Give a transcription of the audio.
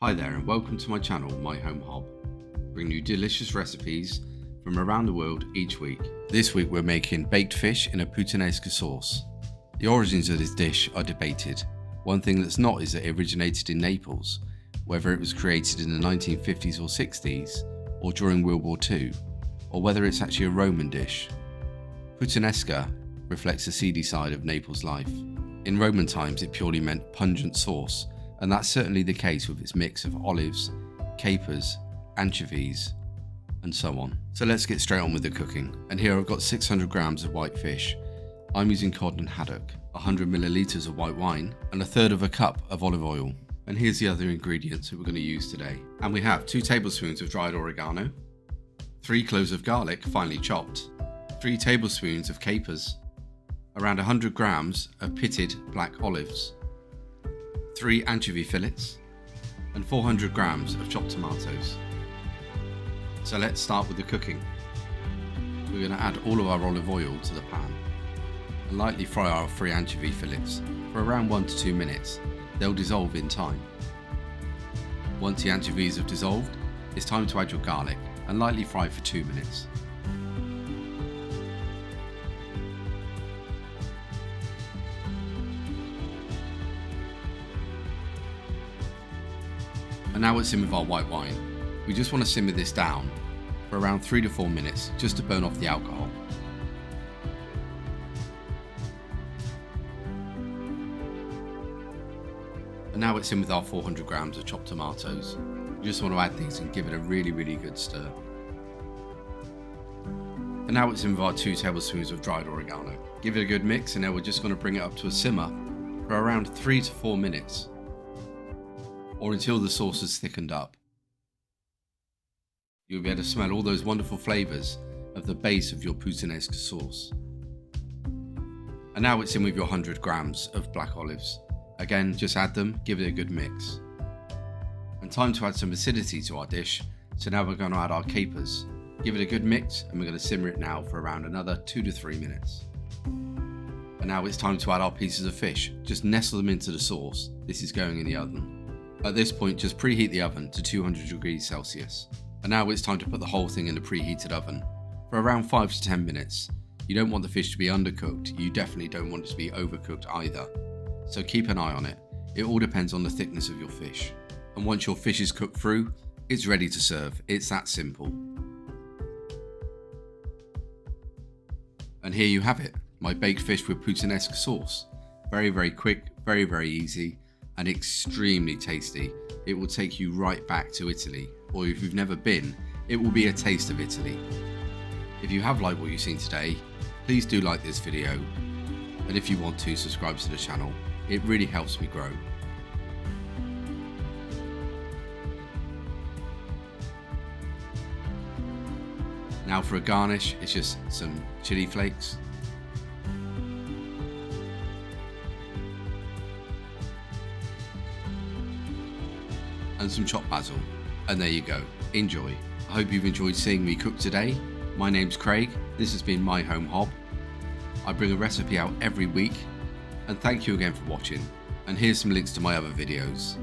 Hi there and welcome to my channel, My Home Hob. Bring you delicious recipes from around the world each week. This week we're making baked fish in a Puttanesca sauce. The origins of this dish are debated. One thing that's not is that it originated in Naples, whether it was created in the 1950s or 60s, or during World War II, or whether it's actually a Roman dish. Puttanesca reflects the seedy side of Naples life. In Roman times it purely meant pungent sauce, and that's certainly the case with its mix of olives, capers, anchovies, and so on. So let's get straight on with the cooking. And here I've got 600 grams of white fish. I'm using Cod and Haddock, 100 milliliters of white wine, and 1/3 of a cup of olive oil. And here's the other ingredients that we're going to use today. And we have 2 tablespoons of dried oregano, 3 cloves of garlic finely chopped, 3 tablespoons of capers, around 100 grams of pitted black olives, 3 anchovy fillets, and 400 grams of chopped tomatoes. So let's start with the cooking. We're going to add all of our olive oil to the pan and lightly fry our 3 anchovy fillets for around 1 to 2 minutes. They'll dissolve in time. Once the anchovies have dissolved, it's time to add your garlic and lightly fry for 2 minutes. And now it's in with our white wine. We just want to simmer this down for around 3 to 4 minutes just to burn off the alcohol. And now it's in with our 400 grams of chopped tomatoes. We just want to add these and give it a really good stir. And now it's in with our 2 tablespoons of dried oregano. Give it a good mix, and now we're just going to bring it up to a simmer for around 3 to 4 minutes. Or until the sauce is thickened up. You'll be able to smell all those wonderful flavours of the base of your Puttanesca sauce. And now it's in with your 100 grams of black olives. Again, just add them, give it a good mix. And time to add some acidity to our dish, so now we're going to add our capers. Give it a good mix, and we're going to simmer it now for around another 2 to 3 minutes. And now it's time to add our pieces of fish. Just nestle them into the sauce. This is going in the oven. At this point, just preheat the oven to 200 degrees Celsius. And now it's time to put the whole thing in the preheated oven for around 5 to 10 minutes. You don't want the fish to be undercooked. You definitely don't want it to be overcooked either. So keep an eye on it. It all depends on the thickness of your fish. And once your fish is cooked through, it's ready to serve. It's that simple. And here you have it, my baked fish with Puttanesca sauce. Very quick, very easy, and extremely tasty. It will take you right back to Italy, or if you've never been, it will be a taste of Italy. If you have liked what you've seen today, please do like this video, and if you want to, subscribe to the channel. It really helps me grow. Now for a garnish, it's just some chili flakes, and some chopped basil, and there you go. Enjoy. I hope you've enjoyed seeing me cook today. My name's Craig, this has been My Home Hob. I bring a recipe out every week, and thank you again for watching, and here's some links to my other videos.